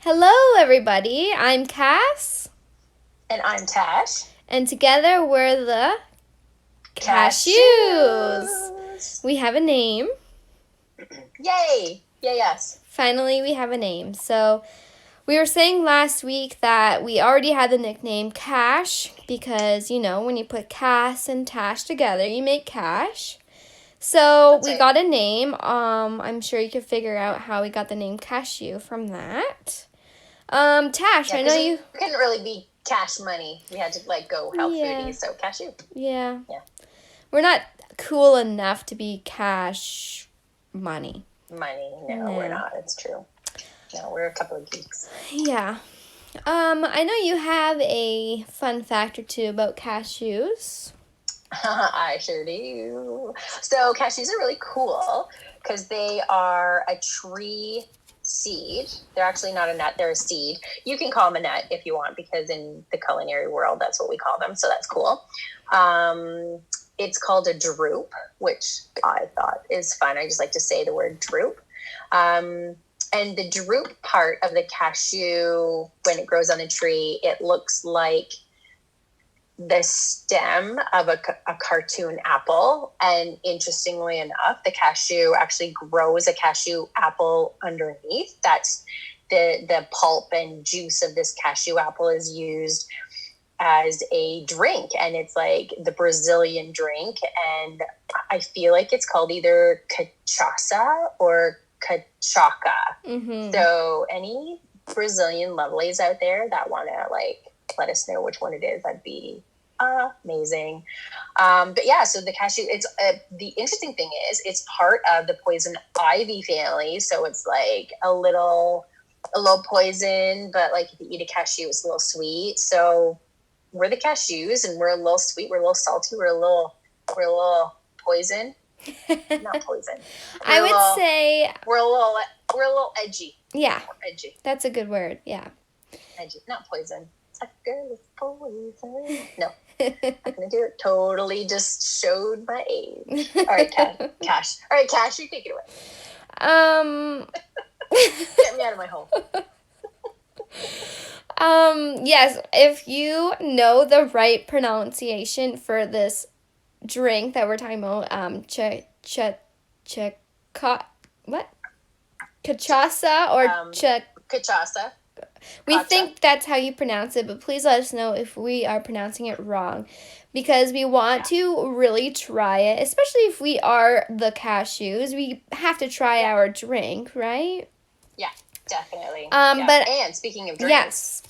Hello, everybody. I'm Cass. And I'm Tash. And together we're the Cashews. We have a name. Yay! Yes. Finally, we have a name. So, we were saying last week that we already had the nickname Cash because, when you put Cass and Tash together, you make Cash. So, we got a name. I'm sure you could figure out how we got the name Cashew from that. Tash, I know you couldn't really be cash money. We had to go health foodie, so cashew. Yeah. We're not cool enough to be cash money. No, we're not. It's true. No, we're a couple of geeks. Yeah. I know you have a fun fact or two about cashews. I sure do. So cashews are really cool because they are a tree seed. They're actually not a nut, they're a seed. You can call them a nut if you want, because in the culinary world, that's what we call them. So that's cool. It's called a drupe, which I thought is fun. I just like to say the word drupe. And the drupe part of the cashew, when it grows on the tree, it looks like the stem of a cartoon apple. And interestingly enough, the cashew actually grows a cashew apple underneath. That's the pulp and juice of this cashew apple is used as a drink, and it's like the Brazilian drink, and I feel like it's called either cachaça or cachaca. Mm-hmm. So any Brazilian lovelies out there that want to let us know which one it is, that'd be amazing. But yeah, so the cashew, it's the interesting thing is it's part of the poison ivy family, so it's like a little poison, but like if you eat a cashew, it's a little sweet. So we're the cashews, and we're a little sweet, we're a little salty, we're a little poison. Not poison. I would say we're a little edgy. Yeah, edgy. That's a good word. Yeah, edgy, not poison. A girl is poison. No, not gonna do it. Totally just showed my age. All right, Cash. All right, Cash, you take it away. Get me out of my hole. Yes, if you know the right pronunciation for this drink that we're talking about, what? Cachaça or cachaça. We think that's how you pronounce it, but please let us know if we are pronouncing it wrong, because we want to really try it, especially if we are the cashews. We have to try our drink, right? Yeah, definitely. But and speaking of drinks, yes.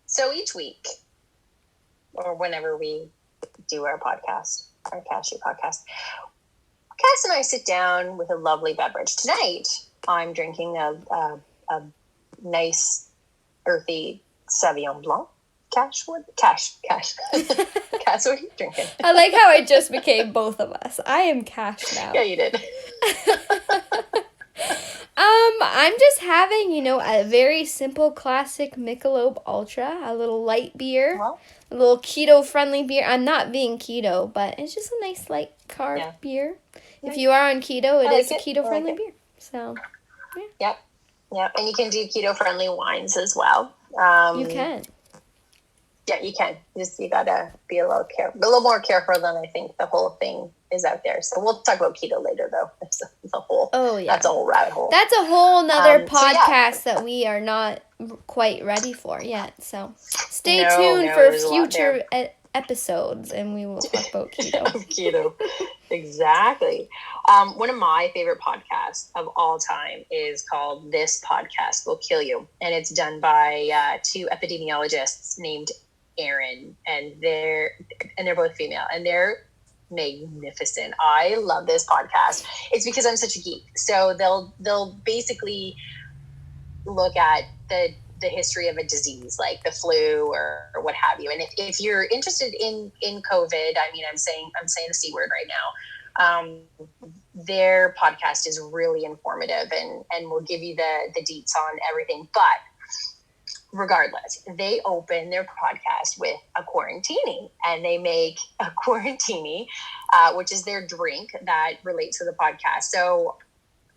So each week, or whenever we do our podcast, our cashew podcast, Cass and I sit down with a lovely beverage. Tonight, I'm drinking a nice, earthy Sauvignon Blanc. Cash, Cass, what are you drinking? I like how I just became both of us. I am Cash now. Yeah, you did. I'm just having, a very simple classic Michelob Ultra, a little light beer, a little keto-friendly beer. I'm not being keto, but it's just a nice light carb beer. If you are on keto, it is a keto-friendly beer. So, yeah. Yep, and you can do keto-friendly wines as well. You can. Yeah, you can. You gotta be a little more careful than I think the whole thing is out there. So we'll talk about keto later, though. It's a whole. Oh yeah. That's a whole rabbit hole. That's a whole nother podcast that we are not quite ready for yet. So stay tuned for future episodes, and we will talk about keto. Keto, exactly. One of my favorite podcasts of all time is called "This Podcast Will Kill You," and it's done by two epidemiologists named Aaron, and they're both female, and they're magnificent. I love this podcast. It's because I'm such a geek. So they'll basically look at the history of a disease like the flu or what have you. And if you're interested in COVID, I mean, I'm saying the C word right now. Their podcast is really informative and will give you the deets on everything. But regardless, they open their podcast with a quarantini, and they make a quarantini, which is their drink that relates to the podcast. So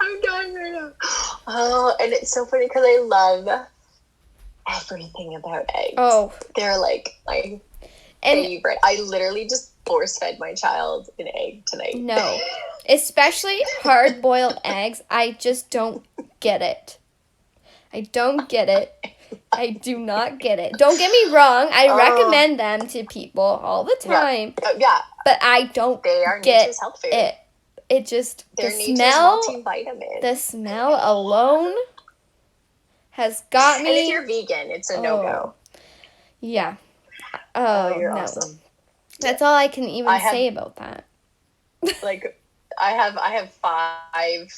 I'm dying right now. Oh, and it's so funny because I love everything about eggs. Oh. They're like my favorite. I literally just force fed my child an egg tonight. No. Especially hard-boiled eggs. I just don't get it. I don't get it. I do not get it. Don't get me wrong. I recommend them to people all the time. Yeah. But I don't They are get nature's health food. it. It just, They're the nature's smell, multivitamin. the smell alone has got me. And if you're vegan, it's a no-go. Yeah. Oh, you're no. awesome. That's all I can even say about that. Like, I have 5, I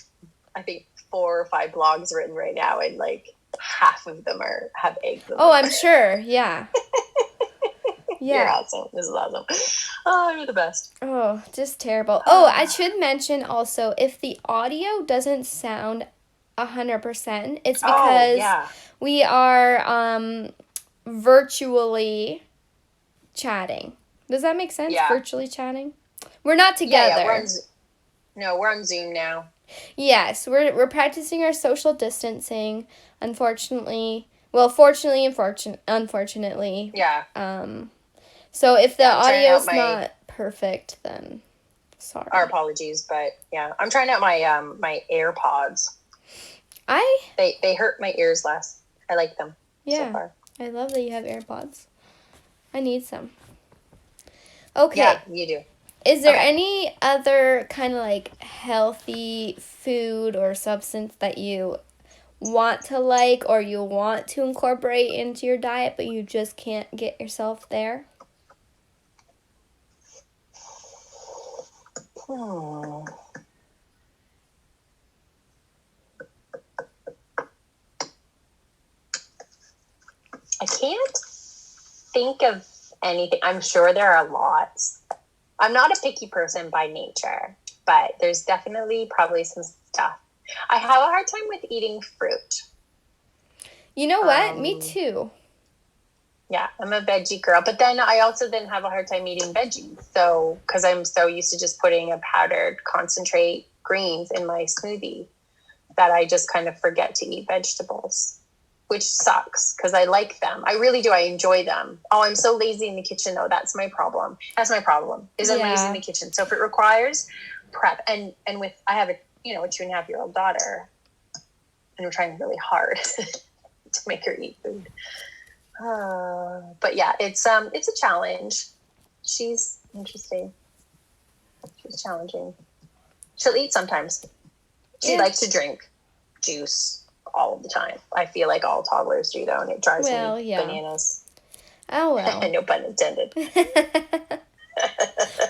think 4 or 5 blogs written right now, and like half of them have eggs in them. Oh, I'm sure. Yeah. Yeah. You're awesome. This is awesome. Oh, you're the best. Oh, just terrible. Oh, I should mention also, if the audio doesn't sound 100%, it's because we are virtually chatting. Does that make sense? Yeah. Virtually chatting? We're not together. Yeah, we're on Zoom now. Yes, we're practicing our social distancing. Unfortunately, well, fortunately and unfortunately. Yeah. So if the audio's not perfect, then sorry. Our apologies, but yeah, I'm trying out my my AirPods. They hurt my ears less. I like them. Yeah. So far. I love that you have AirPods. I need some. Okay. Yeah, you do. Is there any other kind of like healthy food or substance that you want to like or you want to incorporate into your diet but you just can't get yourself there? I can't think of anything. I'm sure there are lots. I'm not a picky person by nature, but there's definitely probably some stuff. I have a hard time with eating fruit. You know what? Me too. Yeah, I'm a veggie girl, but then I also then have a hard time eating veggies. So, because I'm so used to just putting a powdered concentrate greens in my smoothie that I just kind of forget to eat vegetables, which sucks because I like them. I really do. I enjoy them. Oh, I'm so lazy in the kitchen though. That's my problem. Is I'm lazy in the kitchen. So if it requires prep and with, I have a 2.5-year-old daughter and we're trying really hard to make her eat food. But yeah, it's a challenge. She's interesting. She's challenging. She'll eat sometimes. She likes to drink juice all the time. I feel like all toddlers do though, and it drives me bananas. Oh well. No pun intended.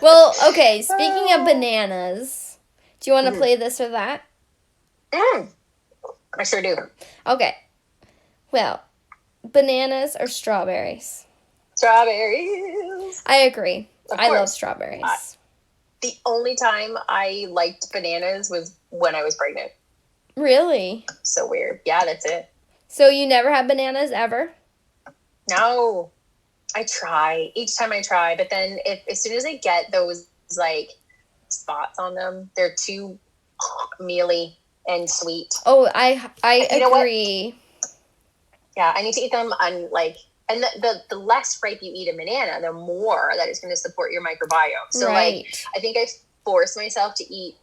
Well, okay, speaking of bananas, do you want to play this or that? I sure do. Okay. Well, bananas or strawberries? Strawberries. I agree. I love strawberries. The only time I liked bananas was when I was pregnant. Really? So weird. Yeah, that's it. So you never had bananas ever? No. I try. Each time I try, but then as soon as I get those like spots on them, they're too mealy and sweet. Oh, I agree. Yeah, I need to eat them on and the less ripe you eat a banana, the more that it's going to support your microbiome. So I think I force myself to eat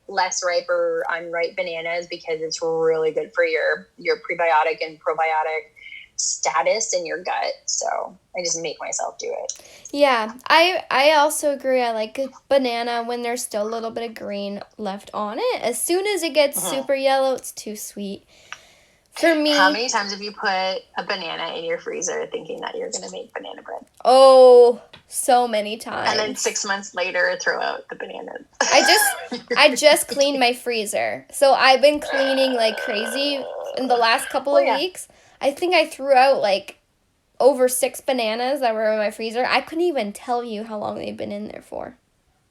less ripe or unripe bananas because it's really good for your prebiotic and probiotic status in your gut. So I just make myself do it. Yeah, I also agree. I like a banana when there's still a little bit of green left on it. As soon as it gets super yellow, it's too sweet. For me, how many times have you put a banana in your freezer thinking that you're going to make banana bread? Oh, so many times. And then 6 months later, throw out the bananas. I just cleaned my freezer. So I've been cleaning like crazy in the last couple of weeks. I think I threw out like over 6 bananas that were in my freezer. I couldn't even tell you how long they've been in there for.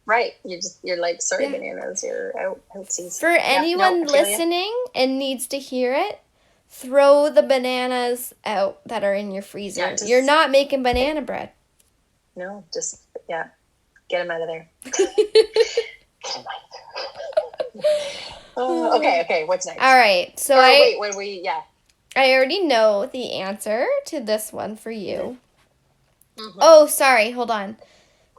Right. You're like, sorry, bananas, you're out season. For anyone listening and needs to hear it, throw the bananas out that are in your freezer. Yeah, you're not making banana bread. No, get them out of there. Get them out of there. Okay, what's next? All right. So wait, what we, yeah. I already know the answer to this one for you. Mm-hmm. Oh, sorry. Hold on.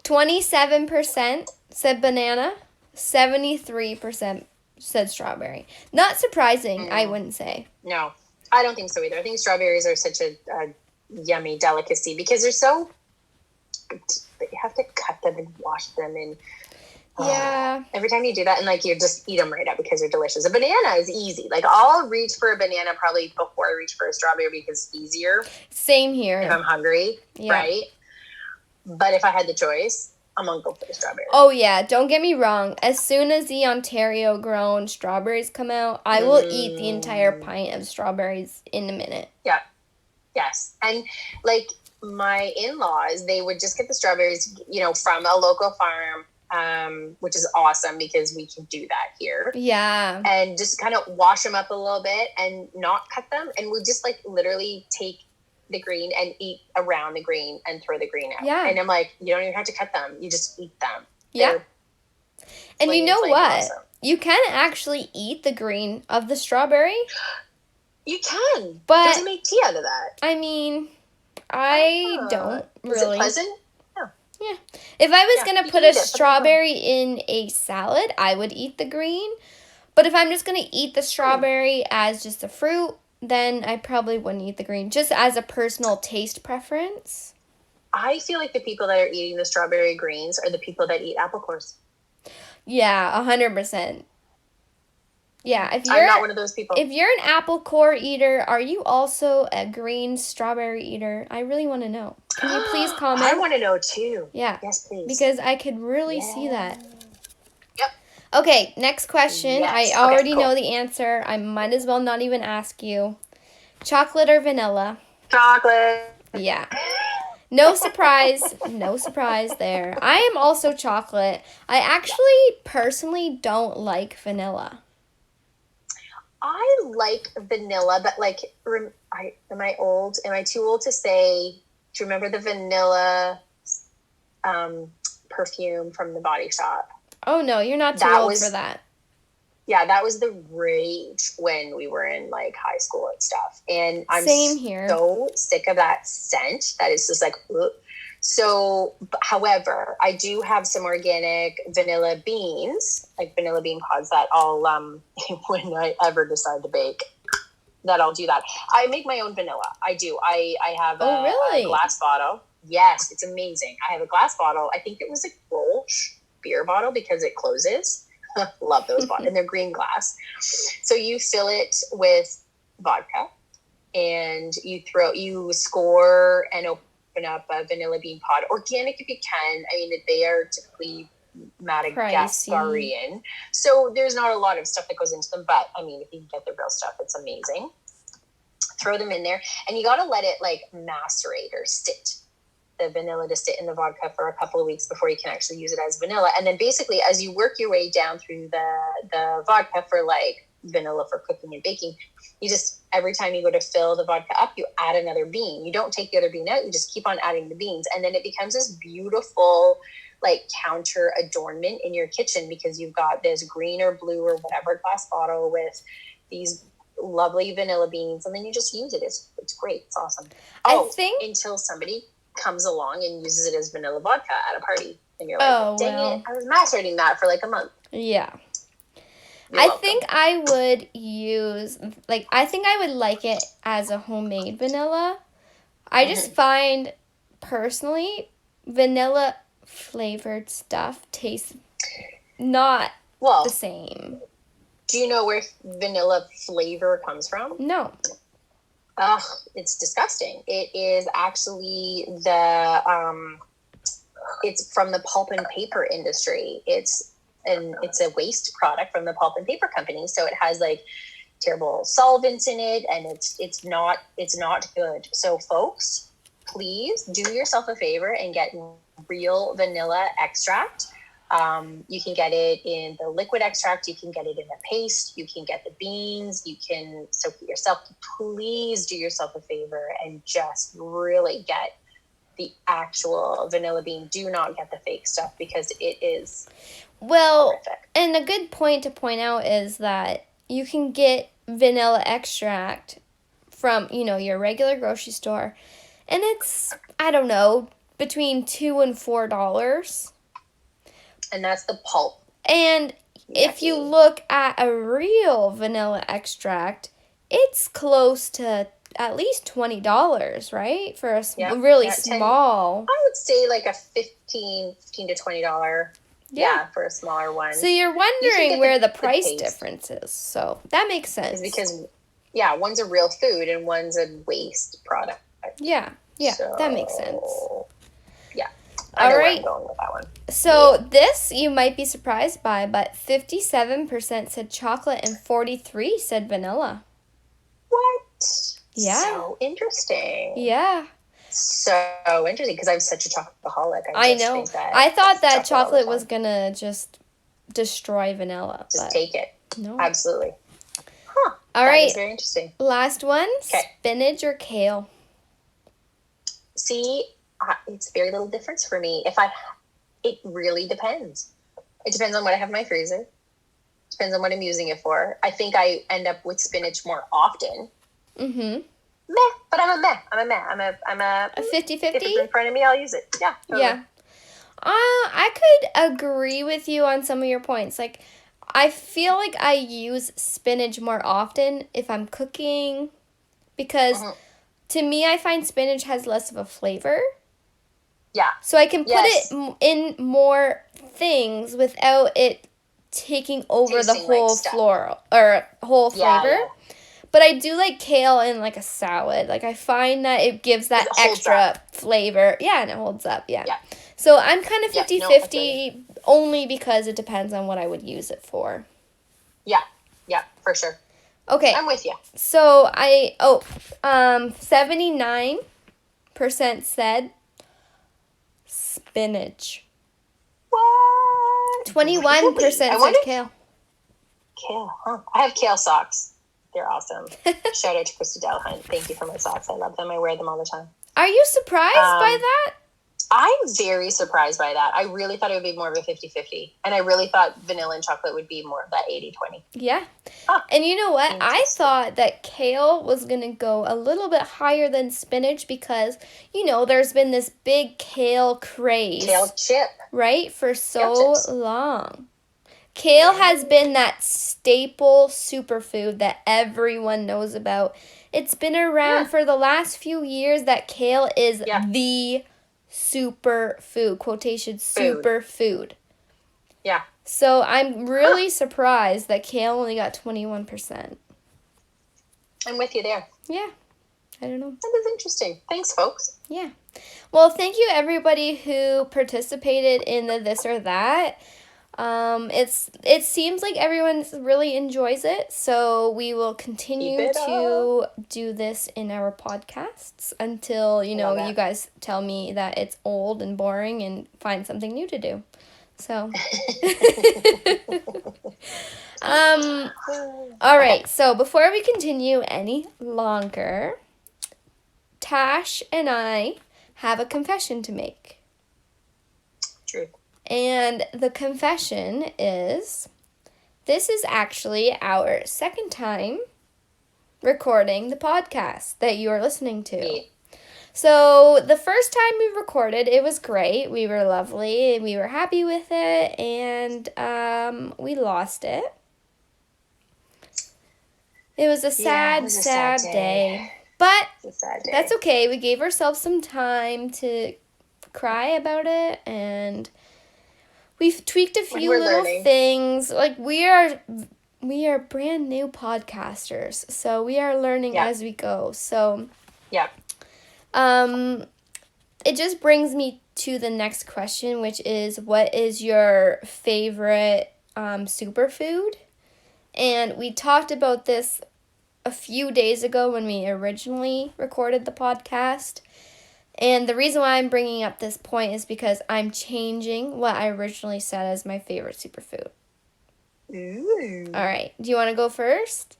27% said banana. 73% said strawberry. Not surprising, I wouldn't say. No, I don't think so either. I think strawberries are such a yummy delicacy because they're so, you have to cut them and wash them and Yeah. every time you do that, and like you just eat them right up because they're delicious. A banana is easy. Like I'll reach for a banana probably before I reach for a strawberry because it's easier. Same here. If I'm hungry, right? But if I had the choice, I'm gonna go for the strawberry. Oh yeah, don't get me wrong. As soon as the Ontario grown strawberries come out, I will eat the entire pint of strawberries in a minute. Yeah. Yes. And like my in-laws, they would just get the strawberries, from a local farm. Which is awesome because we can do that here. Yeah. And just kind of wash them up a little bit and not cut them. And we'll just like literally take the green and eat around the green and throw the green out. Yeah. And I'm like, you don't even have to cut them. You just eat them. Yeah. And you know what? Awesome. You can actually eat the green of the strawberry. You can. But doesn't make tea out of that. I mean, I don't really. Is it pleasant? Yeah. If I was going to put a strawberry in a salad, I would eat the green. But if I'm just going to eat the strawberry as just a fruit, then I probably wouldn't eat the green, just as a personal taste preference. I feel like the people that are eating the strawberry greens are the people that eat apple cores. Yeah, 100%. Yeah, I'm not one of those people. If you're an apple core eater, are you also a green strawberry eater? I really want to know. Can you please comment? I want to know too. Yeah. Yes, please. Because I could really see that. Yep. Okay, next question. Yes. I already know the answer. I might as well not even ask you. Chocolate or vanilla? Chocolate. Yeah. No surprise. No surprise there. I am also chocolate. I actually personally don't like vanilla. I like vanilla, but like, am I too old to say, do you remember the vanilla perfume from the Body Shop? Oh no, you're not too old for that. Yeah, that was the rage when we were in like high school and stuff. And I'm so sick of that scent that it's just like, ugh. So, however, I do have some organic vanilla beans, like vanilla bean pods that I'll, when I ever decide to bake, that I'll do that. I make my own vanilla. I do. I have a glass bottle. Yes, it's amazing. I have a glass bottle. I think it was a Grolsch beer bottle because it closes. Love those bottles. And they're green glass. So you fill it with vodka and you score and open up a vanilla bean pod, organic if you can. I mean, they are typically Madagascarian, so there's not a lot of stuff that goes into them. But I mean, if you can get the real stuff, it's amazing. Throw them in there, and you got to let it like macerate or sit. The vanilla to sit in the vodka for a couple of weeks before you can actually use it as vanilla. And then basically, as you work your way down through the vodka for like vanilla for cooking and baking, you just, every time you go to fill the vodka up, you add another bean. You don't take the other bean out, you just keep on adding the beans. And then it becomes this beautiful like counter adornment in your kitchen because you've got this green or blue or whatever glass bottle with these lovely vanilla beans. And then you just use it. It's great. It's awesome. Until somebody comes along and uses it as vanilla vodka at a party. And you're like, dang it, I was macerating that for like a month. Yeah. I think I would I would like it as a homemade vanilla. I just find, personally, vanilla flavored stuff tastes not the same. Do you know where vanilla flavor comes from? No. Ugh, it's disgusting. It is actually it's from the pulp and paper industry. It's a waste product from the pulp and paper company. So it has like terrible solvents in it, and it's not good. So folks, please do yourself a favor and get real vanilla extract. You can get it in the liquid extract. You can get it in the paste. You can get the beans. You can soak it yourself. Please do yourself a favor and just really get the actual vanilla bean. Do not get the fake stuff because it is Well, horrific. and a good point to point out is that you can get vanilla extract from, your regular grocery store, and it's, I don't know, between $2 and $4. And that's the pulp. And if you look at a real vanilla extract, it's close to at least $20, right? For a really small. I would say like a $15 to $20. Yeah, for a smaller one. So you're wondering where the price difference is. So that makes sense. It's because, one's a real food and one's a waste product. Yeah, so, that makes sense. Yeah. I know where I'm going with that one. So this you might be surprised by, but 57% said chocolate and 43% said vanilla. What? Yeah. So interesting. Yeah. So interesting because I'm such a chocoholic. I know. I thought that chocolate was going to just destroy vanilla. Just take it. No. Absolutely. Huh. All right. That's very interesting. Last one. Spinach or kale? See, it's very little difference for me. It really depends. It depends on what I have in my freezer. Depends on what I'm using it for. I think I end up with spinach more often. Mm-hmm. Meh, but I'm a meh. I'm a 50-50? If it's in front of me, I'll use it. Yeah. Totally. Yeah. I could agree with you on some of your points. Like, I feel like I use spinach more often if I'm cooking because to me, I find spinach has less of a flavor. Yeah. So I can put it in more things without it taking over the whole whole flavor. Yeah. But I do like kale in like a salad. Like I find that it gives that extra flavor. Yeah, and it holds up. Yeah. So I'm kind of 50-50 only because it depends on what I would use it for. Yeah. Yeah, for sure. Okay. I'm with you. So 79% said spinach. What? 21% said kale. Kale, huh? I have kale socks. They're awesome. Shout out to Krista Delhunt. Thank you for my socks. I love them. I wear them all the time. Are you surprised by that? I'm very surprised by that. I really thought it would be more of a 50-50. And I really thought vanilla and chocolate would be more of that 80-20. Yeah. And you know what? I thought that kale was going to go a little bit higher than spinach because, there's been this big kale craze. Kale chip. Right? For so long. Kale has been that staple superfood that everyone knows about. It's been around for the last few years that kale is the superfood, quotation, superfood. Yeah. So I'm really surprised that kale only got 21%. I'm with you there. Yeah. I don't know. That was interesting. Thanks, folks. Yeah. Well, thank you everybody who participated in the this or that. It seems like everyone really enjoys it, so we will continue to do this in our podcasts until, you guys tell me that it's old and boring and find something new to do. So, all right, so before we continue any longer, Tash and I have a confession to make. True. And the confession is, this is actually our second time recording the podcast that you are listening to. Yeah. So the first time we recorded, it was great. We were lovely. We were happy with it. And we lost it. It was a sad day. But that's okay. We gave ourselves some time to cry about it, and we've tweaked a few little things. Like we are brand new podcasters, so we are learning as we go. So it just brings me to the next question, which is, what is your favorite superfood? And we talked about this a few days ago when we originally recorded the podcast. And the reason why I'm bringing up this point is because I'm changing what I originally said as my favorite superfood. Ooh. All right. Do you want to go first?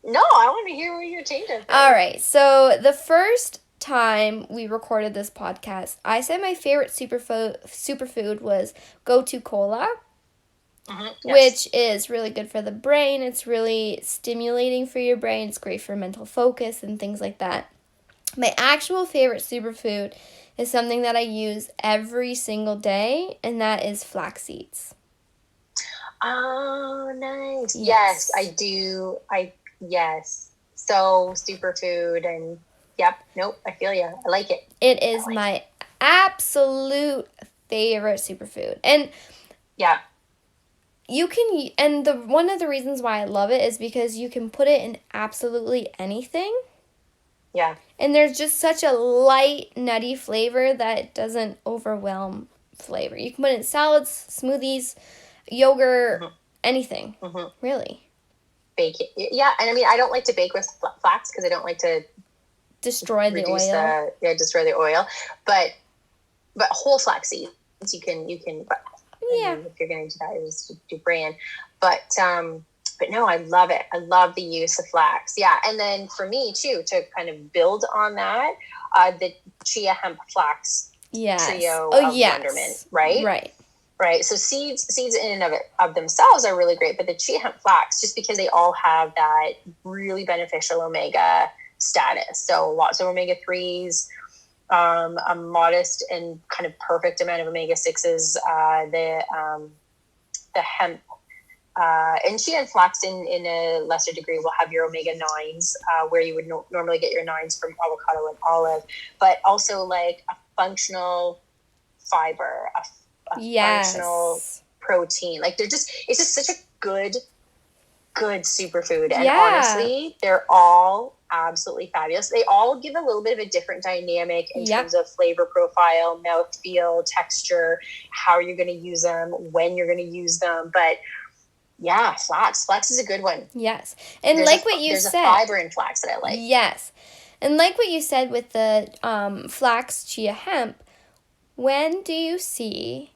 No, I want to hear what you're changing. All right. So the first time we recorded this podcast, I said my favorite superfood was Go-To Cola. Yes. which is really good for the brain. It's really stimulating for your brain. It's great for mental focus and things like that. My actual favorite superfood is something that I use every single day, and that is flax seeds. Oh, nice. Yes, I Yes. do. Yes. So superfood and yep. Nope. I feel you. I like it. It I is like it. my absolute favorite superfood. And Yeah. the one of the reasons why I love it is because you can put it in absolutely anything. Yeah. And there's just such a light, nutty flavor that it doesn't overwhelm flavor. You can put it in salads, smoothies, yogurt, Mm-hmm. anything, Mm-hmm. really. Bake it. Yeah, and I mean, I don't like to bake with flax because I don't like to Destroy the reduce oil. destroy the oil. But whole flax seeds you can. But I Yeah. mean, if you're going to do that, just do bran. But no, I love it. I love the use of flax. Yeah, and then for me too, to kind of build on that, the chia hemp flax Yes. trio Oh, of wonderment, yes. right? Right. Right. So seeds in and of themselves are really great, but the chia hemp flax, just because they all have that really beneficial omega status. So lots of omega 3s, a modest and kind of perfect amount of omega 6s. The hemp and chia and flax in a lesser degree will have your omega 9s, where you would normally get your nines from avocado and olive, but also like a functional fiber, a functional Yes. protein. Like it's just such a good superfood. And Yeah. honestly, they're all absolutely fabulous. They all give a little bit of a different dynamic in Yep. terms of flavor profile, mouthfeel, texture, how you're going to use them, when you're going to use them. But yeah, flax is a good one. Yes. And like what you There's a said. fiber in flax that I like. Yes. And like what you said with the flax, chia, hemp, when do you see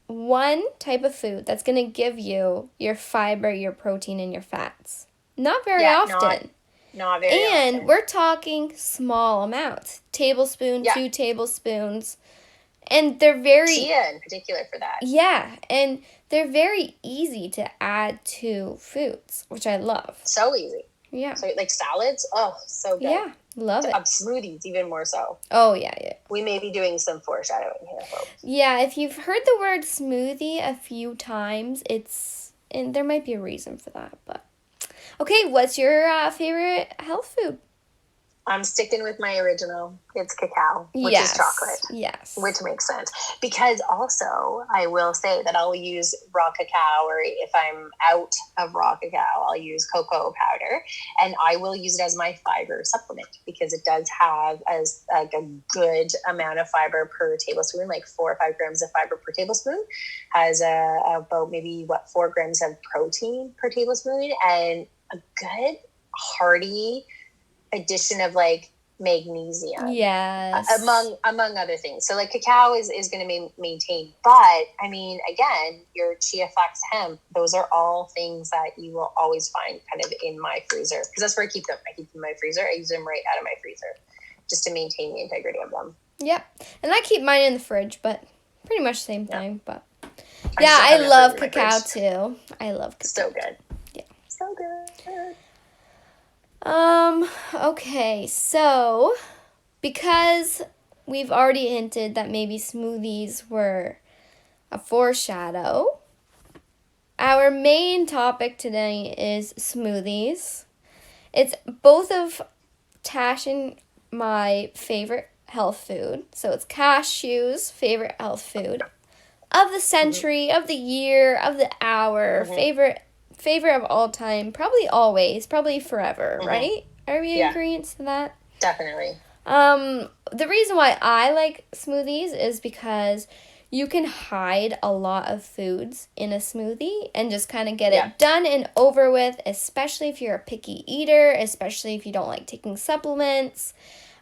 one type of food that's going to give you your fiber, your protein, and your fats? Not very Yeah, often. not very And often. we're talking small amounts. Tablespoon, Yeah, 2 tablespoons. And they're very, chia in particular for that. yeah, and they're very easy to add to foods, which I love. So easy. Yeah. So like salads, oh, so good. Yeah, love it. Smoothies, even more so. Oh, yeah, yeah. We may be doing some foreshadowing here, folks. Yeah, if you've heard the word smoothie a few times, and there might be a reason for that, but. Okay, what's your favorite health food? I'm sticking with my original. It's cacao, which Yes. is chocolate. Yes. Which makes sense. Because also, I will say that I'll use raw cacao, or if I'm out of raw cacao, I'll use cocoa powder. And I will use it as my fiber supplement because it does have as like a good amount of fiber per tablespoon, like 4 or 5 grams of fiber per tablespoon, has about maybe 4 grams of protein per tablespoon, and a good hearty addition of like magnesium, Yes. among other things. So like cacao is going to maintain, but I mean, again, your chia, flax, hemp, those are all things that you will always find kind of in my freezer, because that's where I keep them. I keep them in my freezer. I use them right out of my freezer just to maintain the integrity of them. Yep. And I keep mine in the fridge, but pretty much same thing. But I yeah, still I have that love fridge in my cacao fridge. too. I love cacao. So good. Yeah. So good. Okay, so because we've already hinted that maybe smoothies were a foreshadow, our main topic today is smoothies. It's both of Tash and my favorite health food. So it's Cashews' favorite health food of the century, of the year, of the hour, favorite of all time, probably always, probably forever, right? Are we in agreement to that? Definitely. The reason why I like smoothies is because you can hide a lot of foods in a smoothie and just kind of get it done and over with, especially if you're a picky eater, especially if you don't like taking supplements,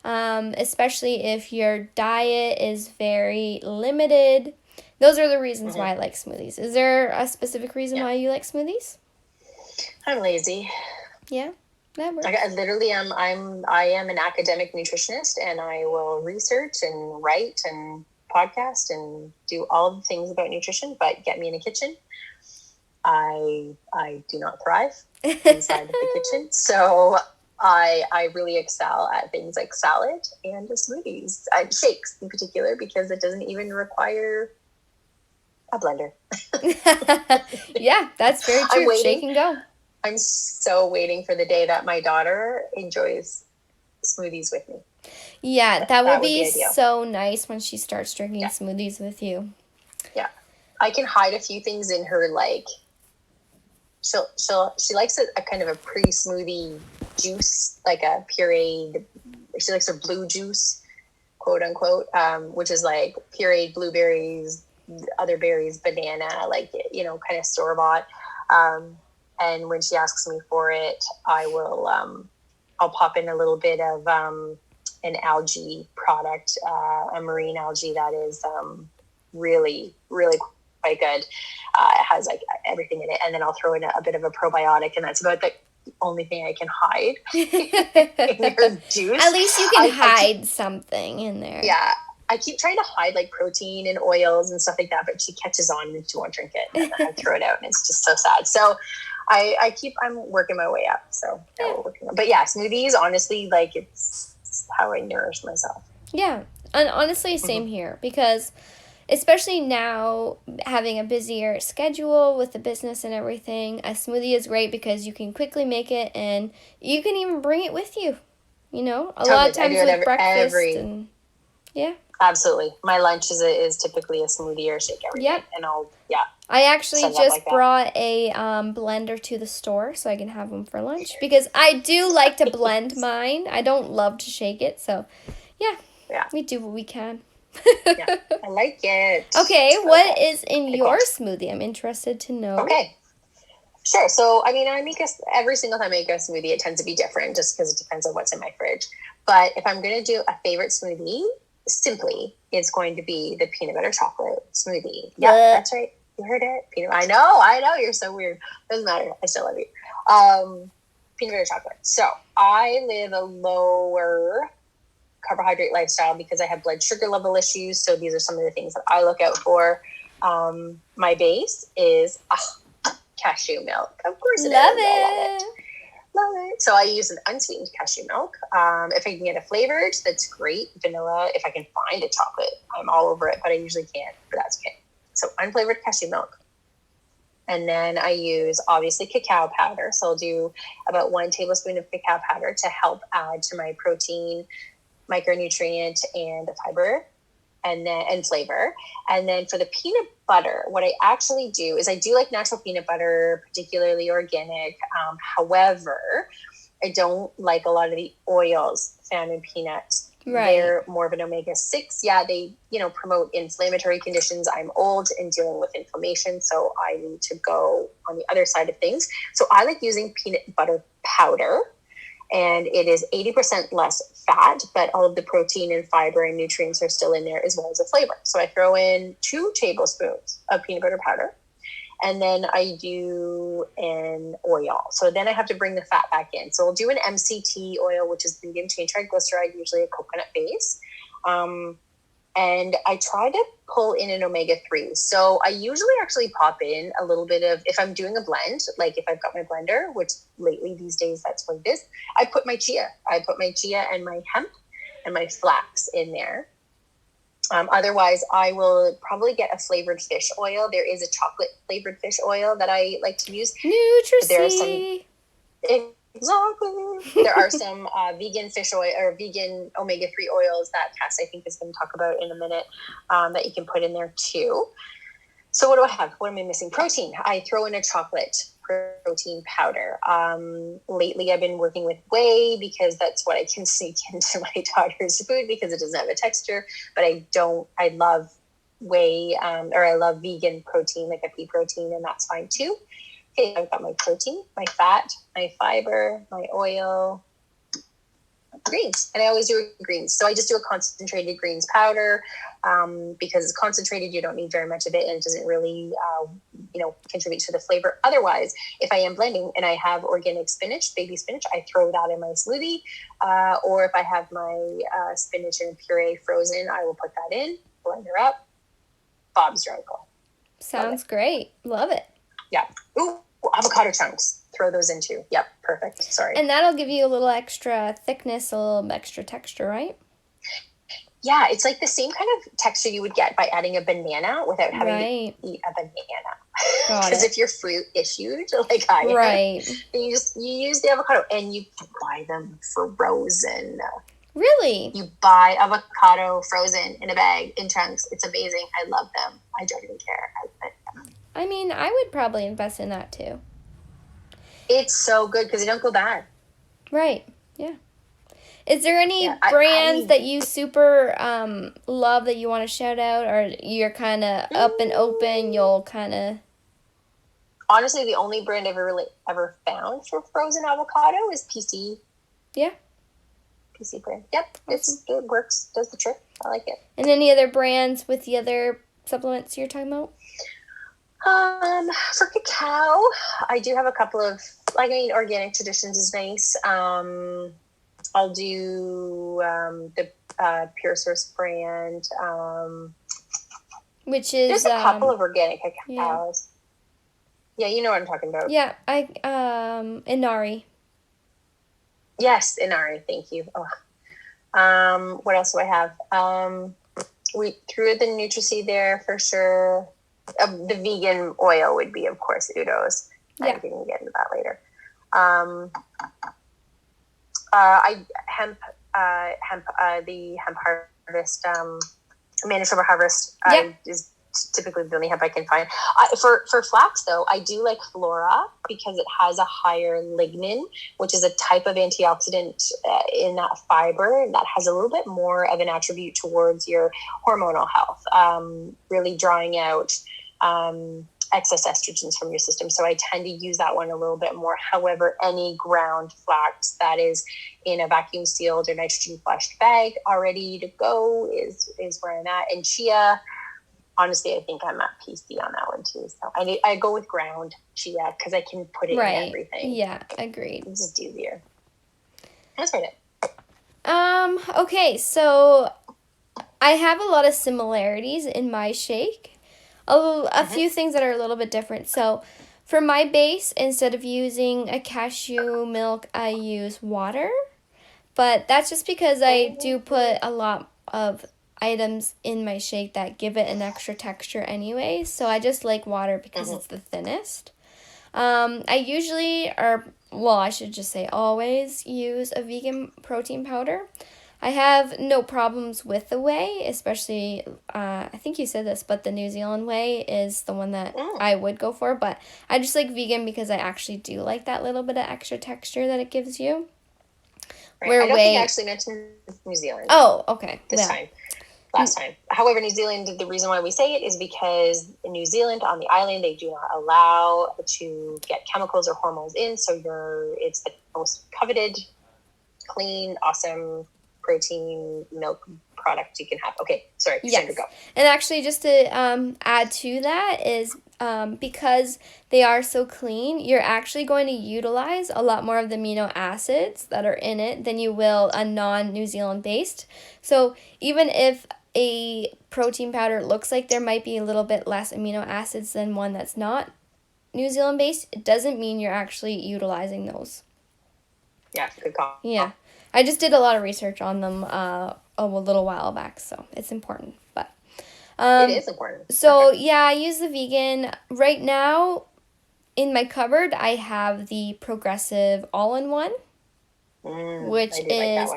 especially if your diet is very limited. Those are the reasons why I like smoothies. Is there a specific reason why you like smoothies? I'm lazy. Yeah, that works. I literally am. I am an academic nutritionist, and I will research and write and podcast and do all the things about nutrition. But get me in a kitchen, I do not thrive inside of the kitchen. So I really excel at things like salad and smoothies, shakes in particular, because it doesn't even require a blender. Yeah, that's very I'm true. Shake waiting. and go. I'm so waiting for the day that my daughter enjoys smoothies with me. Yeah, that will That would be be ideal. so nice when she starts drinking Yeah. smoothies with you. Yeah. I can hide a few things in her, like she likes a kind of a pre-smoothie juice, like a pureed. She likes her blue juice, quote unquote, which is like pureed blueberries, other berries, banana, like, kind of store bought. And when she asks me for it, I'll pop in a little bit of an algae product, a marine algae that is really, really quite good. It has like everything in it, and then I'll throw in a bit of a probiotic, and that's about the only thing I can hide in her juice. At least you can I hide something in there. Yeah, I keep trying to hide like protein and oils and stuff like that, but she catches on and she won't drink it, and I throw it out, and it's just so sad. So I'm working my way up. So yeah, we're working on. But yeah, smoothies, honestly, like it's how I nourish myself. Yeah, and honestly, same here, because especially now having a busier schedule with the business and everything, a smoothie is great because you can quickly make it and you can even bring it with you. A lot of Totally, I do times it with breakfast every. and yeah. Absolutely, my lunch is typically a smoothie or a shake every Yep. day, and I'll I actually set it up just like that. brought a blender to the store so I can have them for lunch because I do like to blend mine. I don't love to shake it, so yeah, we do what we can. Yeah, I like it. Okay, what is in Okay, your cool. smoothie? I'm interested to know. Okay. Sure. So, I mean, every single time I make a smoothie, it tends to be different just because it depends on what's in my fridge. But if I'm going to do a favorite smoothie, simply, it's going to be the peanut butter chocolate smoothie. Yeah, that's right. You heard it. I know. You're so weird. Doesn't matter. I still love you. Peanut butter chocolate. So, I live a lower carbohydrate lifestyle because I have blood sugar level issues. So, these are some of the things that I look out for. My base is cashew milk. Of course it is. I love it. So I use an unsweetened cashew milk. If I can get a flavored, that's great. Vanilla. If I can find a chocolate, I'm all over it, but I usually can't, but that's okay. So unflavored cashew milk. And then I use, obviously, cacao powder. So I'll do about 1 tablespoon of cacao powder to help add to my protein, micronutrient, and fiber, and flavor. And then for the peanut butter, what I actually do is I do like natural peanut butter, particularly organic. However, I don't like a lot of the oils found in peanuts. Right. They're more of an omega-6. Yeah, they, promote inflammatory conditions. I'm old and dealing with inflammation, so I need to go on the other side of things. So I like using peanut butter powder, and it is 80% less fat, but all of the protein and fiber and nutrients are still in there, as well as a flavor. So I throw in 2 tablespoons of peanut butter powder, and then I do an oil. So then I have to bring the fat back in. So I'll do an MCT oil, which is medium chain triglyceride, usually a coconut base. And I try to pull in an omega-3. So I usually actually pop in a little bit of, if I'm doing a blend, like if I've got my blender, which lately these days that's what it is, I put my chia. I put my chia and my hemp and my flax in there. Otherwise, I will probably get a flavored fish oil. There is a chocolate flavored fish oil that I like to use. Nutricy. There are some... Exactly. There are some vegan fish oil or vegan omega-3 oils that Cass, I think, is going to talk about in a minute, that you can put in there too. So what do I have? What am I missing? Protein. I throw in a chocolate protein powder. Lately, I've been working with whey because that's what I can sneak into my daughter's food because it doesn't have a texture. But I love whey, or I love vegan protein, like a pea protein, and that's fine too. Okay, I've got my protein, my fat, my fiber, my oil, greens. And I always do greens. So I just do a concentrated greens powder, because it's concentrated, you don't need very much of it, and it doesn't really, contribute to the flavor. Otherwise, if I am blending and I have organic spinach, baby spinach, I throw that in my smoothie. Or if I have my spinach in a puree frozen, I will put that in, blend her up. Bob's your uncle. Sounds great. Love it. Yeah. Ooh, avocado chunks. Throw those in too. Yep, perfect. Sorry. And that'll give you a little extra thickness, a little extra texture, right? Yeah, it's like the same kind of texture you would get by adding a banana without having Right. to eat a banana. Got Because it. if you're fruit issued, like I am, Right. then you use the avocado and you buy them frozen. Really? You buy avocado frozen in a bag in chunks. It's amazing. I love them. I don't even care. I mean, I would probably invest in that too. It's so good because they don't go bad. Right. Yeah. Is there any Yeah, brands that you super love that you want to shout out, or you're kind of up and open? You'll kind of. Honestly, the only brand I've ever found for frozen avocado is PC. Yeah. PC brand. Yep, Awesome. it works. Does the trick. I like it. And any other brands with the other supplements you're talking about? For cacao, I do have a couple of, Organic Traditions is nice. I'll do the Pure Source brand. Which is There's a couple of organic yeah. cacaos. Yeah, you know what I'm talking about. Yeah, Inari. Yes, Inari. Thank you. What else do I have? We threw the NutriSeed there for sure. The vegan oil would be, of course, Udo's. Yeah. I can get into that later. The hemp harvest, Manitoba Harvest is typically the only hemp I can find. For flax, though, I do like Flora because it has a higher lignin, which is a type of antioxidant in that fiber that has a little bit more of an attribute towards your hormonal health, really drawing out excess estrogens from your system. So I tend to use that one a little bit more. However, any ground flax that is in a vacuum sealed or nitrogen flushed bag already to go is where I'm at. And chia, honestly, I think I'm at PC on that one too. So I go with ground chia because I can put it in everything. Yeah, agreed. It's just easier. That's right. Okay, so I have a lot of similarities in my shake. A few things that are a little bit different. So for my base, instead of using a cashew milk, I use water. But that's just because I do put a lot of items in my shake that give it an extra texture anyway. So I just like water because it's the thinnest. I usually, I should just say always, use a vegan protein powder. I have no problems with the whey, especially, I think you said this, but the New Zealand whey is the one that I would go for. But I just like vegan because I actually do like that little bit of extra texture that it gives you. Right. I don't think I actually mentioned New Zealand. Oh, okay. Last time. However, New Zealand, the reason why we say it is because in New Zealand, on the island, they do not allow to get chemicals or hormones in. So it's the most coveted, clean, awesome protein milk product you can have. Okay, sorry, Sandra, go. And actually, just to add to that is because they are so clean, you're actually going to utilize a lot more of the amino acids that are in it than you will a non-New Zealand based. So even if a protein powder looks like there might be a little bit less amino acids than one that's not New Zealand based, it doesn't mean you're actually utilizing those. Yeah, good call. Yeah. I just did a lot of research on them a little while back, so it's important. But it is important. So yeah, I use the vegan. Right now, in my cupboard, I have the Progressive All-in-One, which is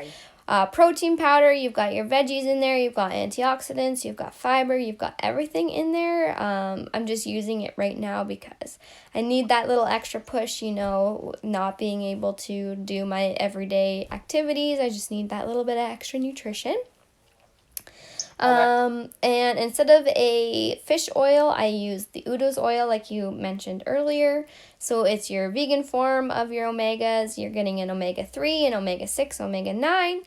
protein powder. You've got your veggies in there. You've got antioxidants. You've got fiber. You've got everything in there. I'm just using it right now because I need that little extra push, not being able to do my everyday activities. I just need that little bit of extra nutrition. And instead of a fish oil, I use the Udo's oil like you mentioned earlier. So it's your vegan form of your omegas. You're getting an omega-3, an omega-6, omega-9,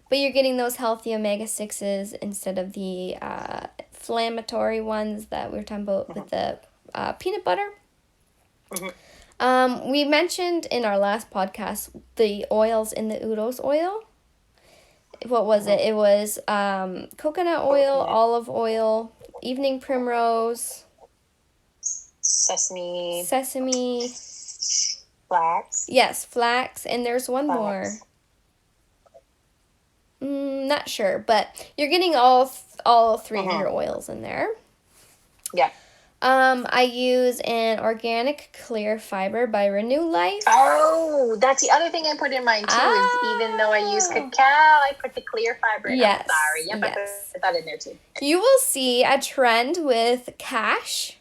but you're getting those healthy omega-6s instead of the inflammatory ones that we were talking about with the peanut butter. We mentioned in our last podcast the oils in the Udo's oil. What was it? It was coconut oil, olive oil, evening primrose. Sesame. Sesame. Flax. Yes, flax. And there's one Flax. more. Not sure, but you're getting all three of your oils in there. Yeah. I use an organic clear fiber by Renew Life. Oh, that's the other thing I put in mine too. Is even though I use cacao, I put the clear fiber in. Yes. I'm sorry. Yep, yes. I put that in there too. You will see a trend with Cash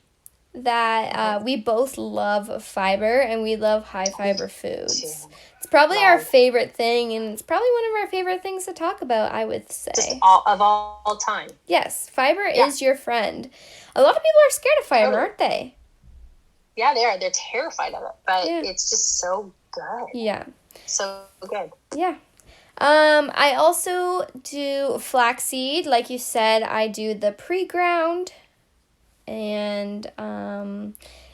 that we both love fiber and we love high fiber foods. It's probably our favorite thing, and it's probably one of our favorite things to talk about, I would say. Just all time. Yes, fiber is your friend. A lot of people are scared of fiber, aren't they? Yeah, they are. They're terrified of it, but it's just so good. Yeah. So good. Yeah. I also do flaxseed. Like you said, I do the pre-ground. And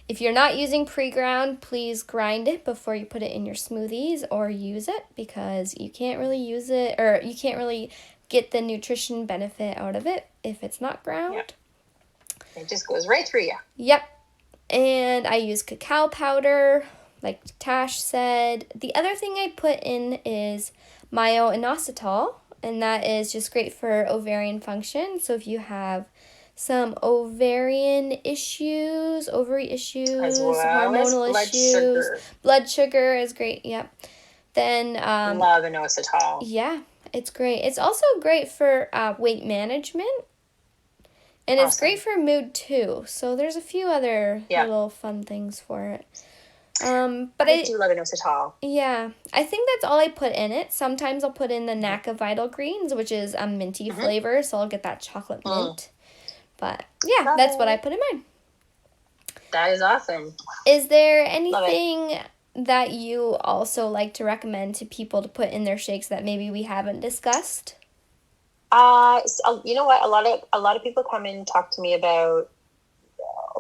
if you're not using pre-ground, please grind it before you put it in your smoothies or use it, because you can't really use it, or you can't really get the nutrition benefit out of it if it's not ground. Yep. It just goes right through you. Yep. And I use cacao powder, like Tash said. The other thing I put in is myo-inositol, and that is just great for ovarian function. So if you have some ovarian issues, ovary issues, as well hormonal as issues. Blood sugar is great, yep. Then love inositol. Yeah, it's great. It's also great for weight management. And it's great for mood too. So there's a few other little fun things for it. But I do love inositol. Yeah, I think that's all I put in it. Sometimes I'll put in the NACA Vital Greens, which is a minty flavor, so I'll get that chocolate mint. But yeah, that's what I put in mine. That is awesome. Is there anything that you also like to recommend to people to put in their shakes that maybe we haven't discussed? So, you know what? A lot of people come and talk to me about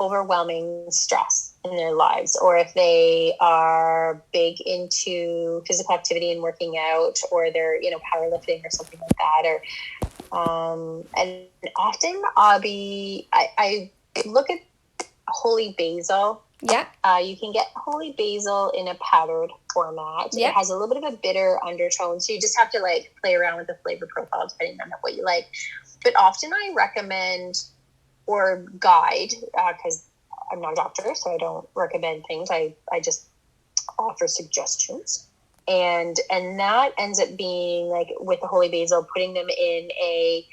overwhelming stress in their lives, or if they are big into physical activity and working out, or they're powerlifting or something like that, or and often I look at holy basil. Yeah. You can get holy basil in a powdered format. It has a little bit of a bitter undertone, so you just have to play around with the flavor profile depending on what you like. But often I recommend or guide, because I'm not a doctor, so I don't recommend things. I just offer suggestions. And that ends up being, with the holy basil, putting them in a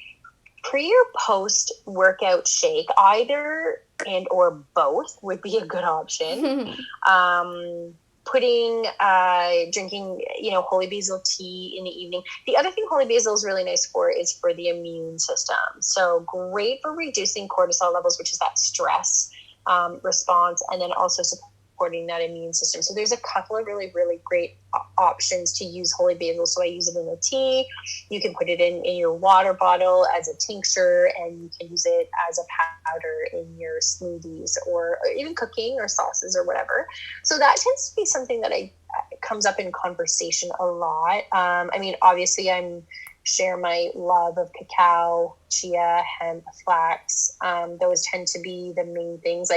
pre or post workout shake, either and or both would be a good option. Drinking, holy basil tea in the evening. The other thing holy basil is really nice for is for the immune system. So great for reducing cortisol levels, which is that stress response, and then also supporting that immune system. So there's a couple of really, really great options to use holy basil. So I use it in a tea. You can put it in your water bottle as a tincture, and you can use it as a powder in your smoothies, or even cooking or sauces or whatever. So that tends to be something that comes up in conversation a lot. Obviously I'm share my love of cacao, chia, hemp, flax. Those tend to be the main things.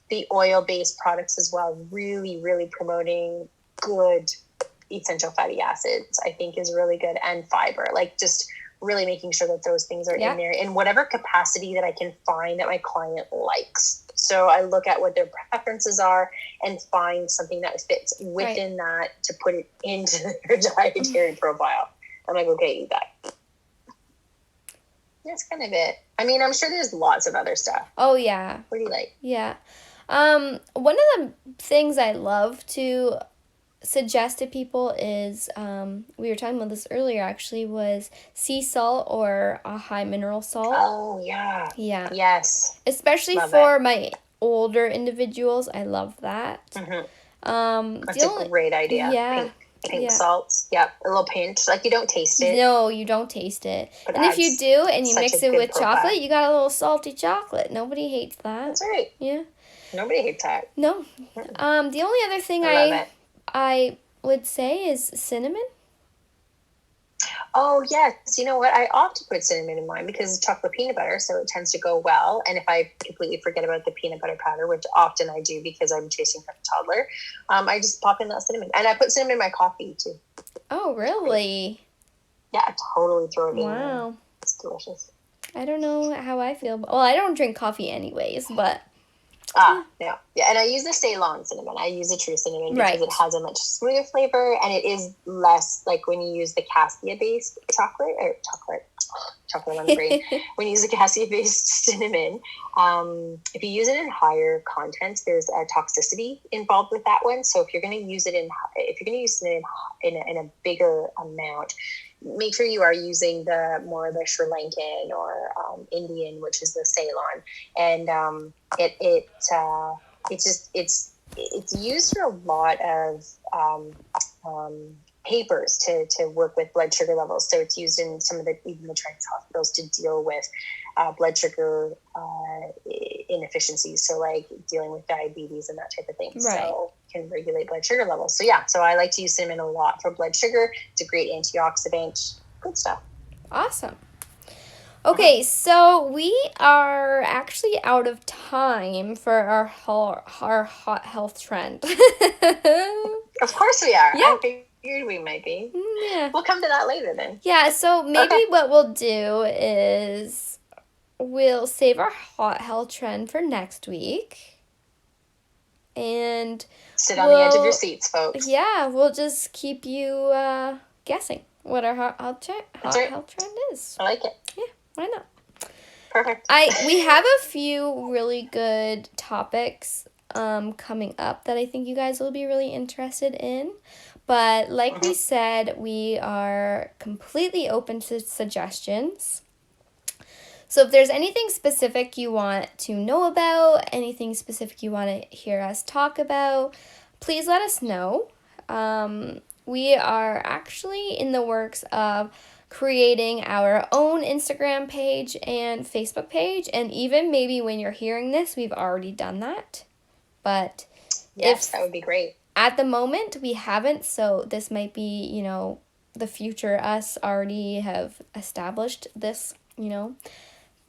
The oil-based products as well, really, really promoting good essential fatty acids, I think is really good, and fiber. Just really making sure that those things are in there in whatever capacity that I can find that my client likes. So I look at what their preferences are and find something that fits within that to put it into their dietary profile. I'm like, okay, eat that. That's kind of it. I'm sure there's lots of other stuff. Oh, yeah. What do you like? Yeah. One of the things I love to suggest to people is, we were talking about this earlier actually, was sea salt or a high mineral salt. Oh, yeah. Yeah. Yes. Especially for my older individuals. I love that. That's a great idea. Yeah. Pink salts. Yep. A little pinch. You don't taste it. No, you don't taste it. And if you do and you mix it with chocolate, you got a little salty chocolate. Nobody hates that. That's right. Yeah. Nobody hates that. No. The only other thing I would say is cinnamon. Oh, yes. You know what? I opt to put cinnamon in mine because it's chocolate peanut butter, so it tends to go well. And if I completely forget about the peanut butter powder, which often I do because I'm chasing after a toddler, I just pop in that cinnamon. And I put cinnamon in my coffee, too. Oh, really? Yeah, I totally throw it in there. Wow. It's delicious. I don't know how I feel. Well, I don't drink coffee anyways, but... No. Yeah, and I use the Ceylon cinnamon. I use the true cinnamon because Right. it has a much smoother flavor, and it is less like when you use the cassia-based chocolate on the brain. When you use the cassia-based cinnamon, if you use it in higher contents, there's a toxicity involved with that one. So if you're going to use cinnamon in a bigger amount, make sure you are using the Sri Lankan or Indian, which is the Ceylon, and it's used for a lot of papers to work with blood sugar levels. So it's used in even the Chinese hospitals to deal with blood sugar inefficiencies. So like dealing with diabetes and that type of thing. Right. So can regulate blood sugar levels. So yeah, so I like to use cinnamon a lot for blood sugar. It's a great antioxidant. Good stuff. Awesome. Okay, so we are actually out of time for our hot health trend. Of course we are. Yeah. I figured we might be. Yeah. We'll come to that later then. Yeah, so maybe what we'll do is we'll save our hot health trend for next week. And sit on the edge of your seats, folks. Yeah, we'll just keep you guessing what our hot health trend is. I like it. Yeah, why not? Perfect. We have a few really good topics coming up that I think you guys will be really interested in. But like we said, we are completely open to suggestions. So if there's anything specific you want to know about, anything specific you want to hear us talk about, please let us know. We are actually in the works of creating our own Instagram page and Facebook page, and even maybe when you're hearing this, we've already done that. But yes, that would be great. At the moment, we haven't, so this might be, the future us already have established this,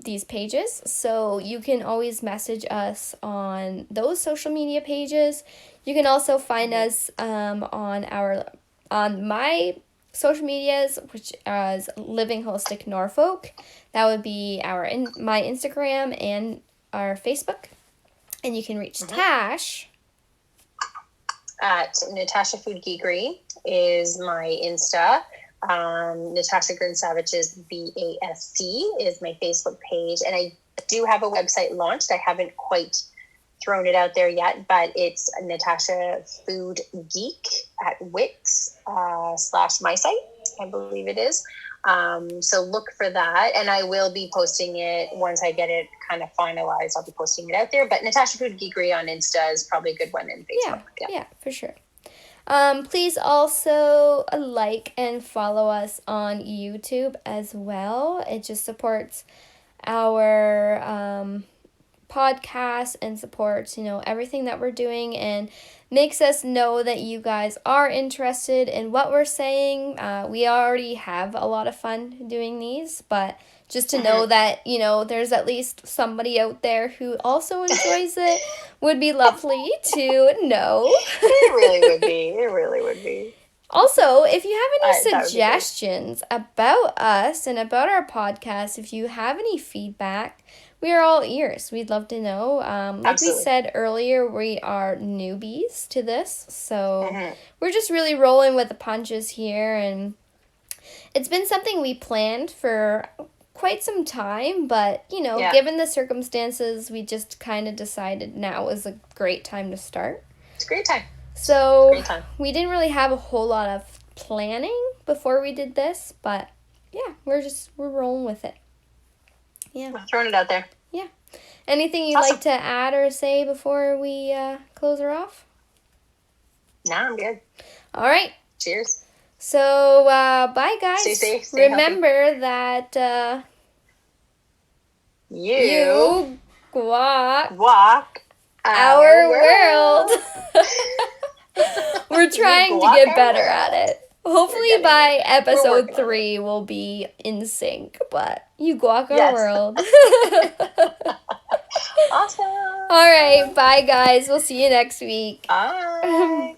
these pages. So you can always message us on those social media pages. You can also find us on my social medias, which is Living Holistic Norfolk. That would be my Instagram and our Facebook. And you can reach Tash at Natasha Food Geekery is my Insta. Natasha Grin Savage's BASC is my Facebook page, and I do have a website launched. I haven't quite thrown it out there yet, but it's Natasha Food Geek at Wix /my site, I believe it is. So look for that, and I will be posting it once I get it kind of finalized. I'll be posting it out there. But Natasha Food Geekery on Insta is probably a good one in Facebook. Yeah, for sure. Please also like and follow us on YouTube as well. It just supports our podcast and supports, everything that we're doing, and makes us know that you guys are interested in what we're saying. We already have a lot of fun doing these, but just to know that, there's at least somebody out there who also enjoys it would be lovely to know. It really would be. Also, if you have any suggestions about us and about our podcast, if you have any feedback, we are all ears. We'd love to know. Like we said earlier, we are newbies to this, so we're just really rolling with the punches here, and it's been something we planned for quite some time, but given the circumstances, we just kind of decided now was a great time to start. It's a great time. So we didn't really have a whole lot of planning before we did this, but yeah, we're rolling with it. Yeah, I'm throwing it out there. Yeah. Anything you'd like to add or say before we close her off? No, I'm good. All right. Cheers. So, bye, guys. Stay safe. Stay Remember healthy. that you walk our world. We're trying to get better at it. Hold Hopefully getting by it. We're episode working on it. 3 we'll be in sync, but you guac our Yes. world. Awesome. All right, bye guys. We'll see you next week. Bye.